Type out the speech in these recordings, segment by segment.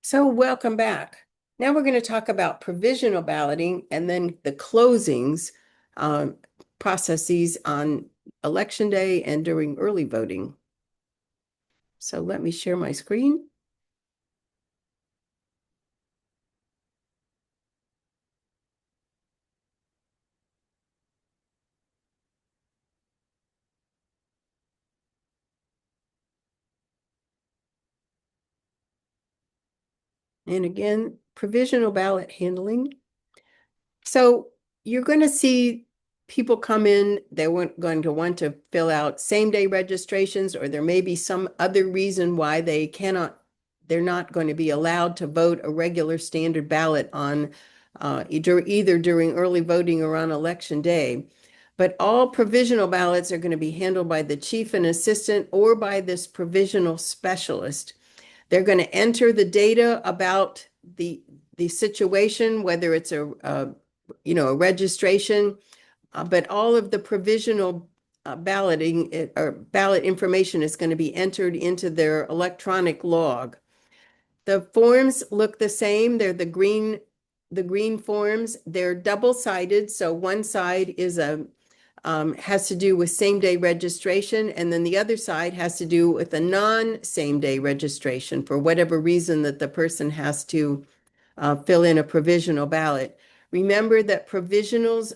So welcome back. Now we're going to talk about provisional balloting and then the closings um, processes on election day and during early voting. So let me share my screen. And again, provisional ballot handling. So you're going to see people come in, they weren't going to want to fill out same-day registrations, or there may be some other reason why they're not going to be allowed to vote a regular standard ballot on either during early voting or on election day. But all provisional ballots are going to be handled by the chief and assistant or by this provisional specialist. They're going to enter the data about the situation, whether it's a registration, but all of the provisional balloting or ballot information is going to be entered into their electronic log. The forms look the same. They're the green forms. They're double-sided, so one side is has to do with same-day registration, and then the other side has to do with a non-same-day registration for whatever reason that the person has to fill in a provisional ballot. Remember that provisionals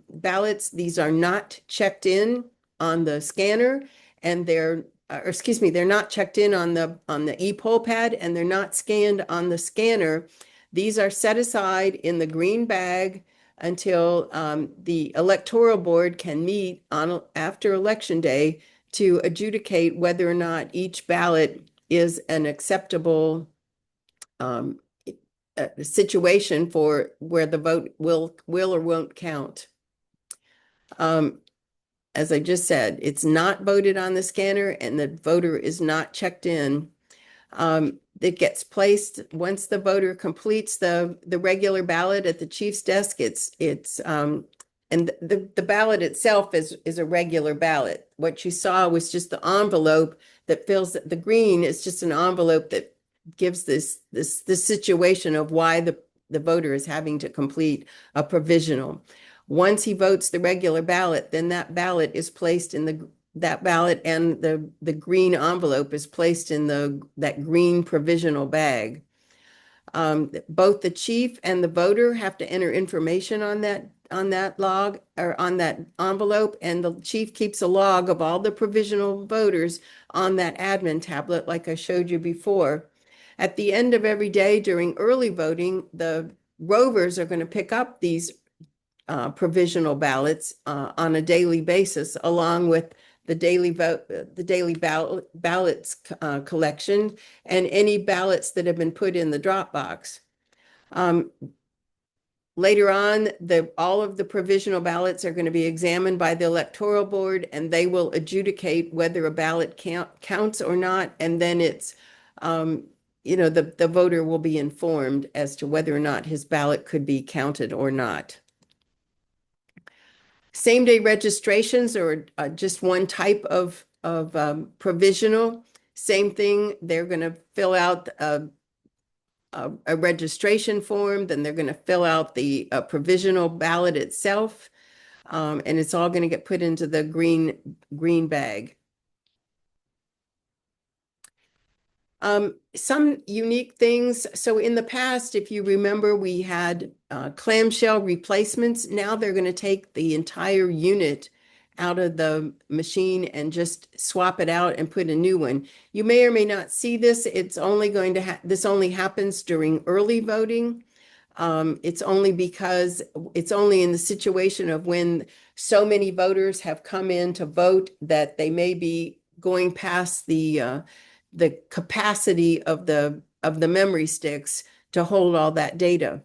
ballots, these are not checked in on the scanner, and they're not checked in on the e-poll pad, and they're not scanned on the scanner. These are set aside in the green bag until the electoral board can meet on after election day to adjudicate whether or not each ballot is an acceptable um, situation for where the vote will or won't count. Um, as I just said, it's not voted on the scanner and the voter is not checked in. It gets placed once the voter completes the regular ballot at the chief's desk. And the ballot itself is a regular ballot. What you saw was just the envelope that fills the green is just an envelope that gives this situation of why the voter is having to complete a provisional. Once he votes the regular ballot, then that ballot is placed in that ballot, and the green envelope is placed in that green provisional bag. Both the chief and the voter have to enter information on that log or on that envelope, and the chief keeps a log of all the provisional voters on that admin tablet, like I showed you before. At the end of every day during early voting, the rovers are going to pick up these provisional ballots on a daily basis, along with the daily ballots collection, and any ballots that have been put in the drop box. Later on, all of the provisional ballots are going to be examined by the electoral board, and they will adjudicate whether a ballot counts or not, and then the voter will be informed as to whether or not his ballot could be counted or not. Same-day registrations are just one type of provisional. Same thing, they're going to fill out a registration form, then they're going to fill out the provisional ballot itself, and it's all going to get put into the green bag. Some unique things. So in the past, if you remember, we had clamshell replacements. Now they're going to take the entire unit out of the machine and just swap it out and put a new one. You may or may not see this. This only happens during early voting. It's only because it's only in the situation of when so many voters have come in to vote that they may be going past the capacity of the memory sticks to hold all that data.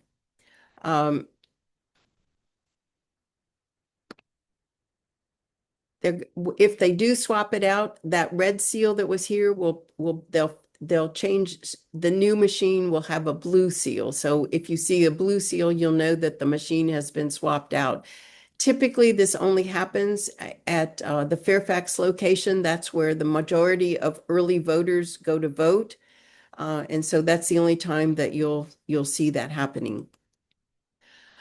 If they do swap it out, that red seal that was here they'll change. The new machine will have a blue seal. So if you see a blue seal, you'll know that the machine has been swapped out. Typically, this only happens at the Fairfax location. That's where the majority of early voters go to vote. And so that's the only time that you'll see that happening.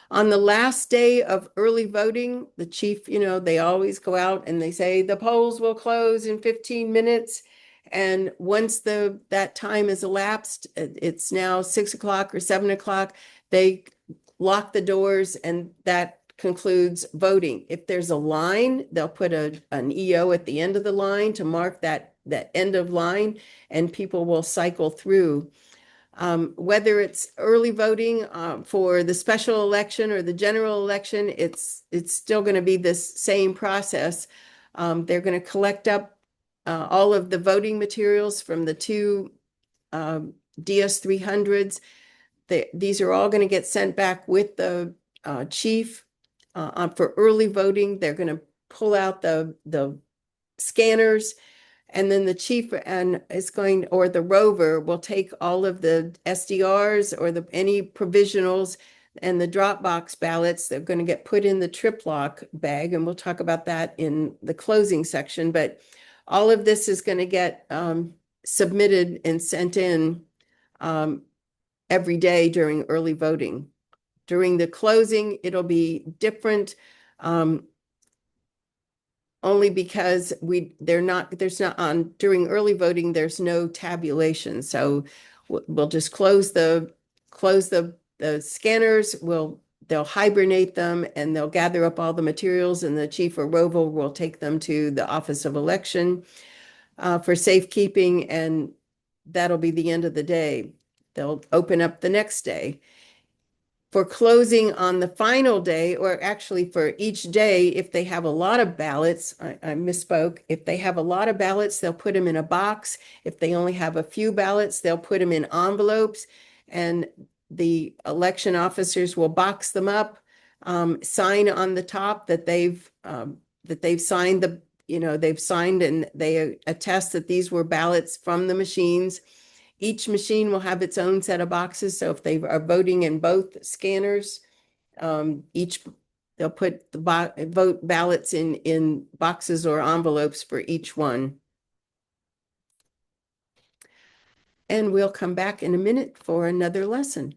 On the last day of early voting, the chief, they always go out and they say the polls will close in 15 minutes. And once that time is elapsed, it's now 6 o'clock or 7 o'clock, they lock the doors and that concludes voting. If there's a line, they'll put an EO at the end of the line to mark that end of line, and people will cycle through. Whether it's early voting for the special election or the general election, it's still going to be this same process. They're going to collect up all of the voting materials from the two DS300s. These are all going to get sent back with the chief for early voting. They're going to pull out the scanners, and then the chief or the rover will take all of the SDRs or any provisionals and the Dropbox ballots. They're going to get put in the triplock bag, and we'll talk about that in the closing section. But all of this is going to get submitted and sent in every day during early voting. During the closing, it'll be different. Only because during early voting, there's no tabulation. So we'll just close the scanners. They'll hibernate them and they'll gather up all the materials, and the chief or rover will take them to the Office of Election for safekeeping, and that'll be the end of the day. They'll open up the next day. For closing on the final day, or actually for each day, if they have a lot of ballots, I misspoke. If they have a lot of ballots, they'll put them in a box. If they only have a few ballots, they'll put them in envelopes, and the election officers will box them up, sign on the top that they've signed they've signed and they attest that these were ballots from the machines. Each machine will have its own set of boxes. So if they are voting in both scanners, they'll put the vote ballots in boxes or envelopes for each one. And we'll come back in a minute for another lesson.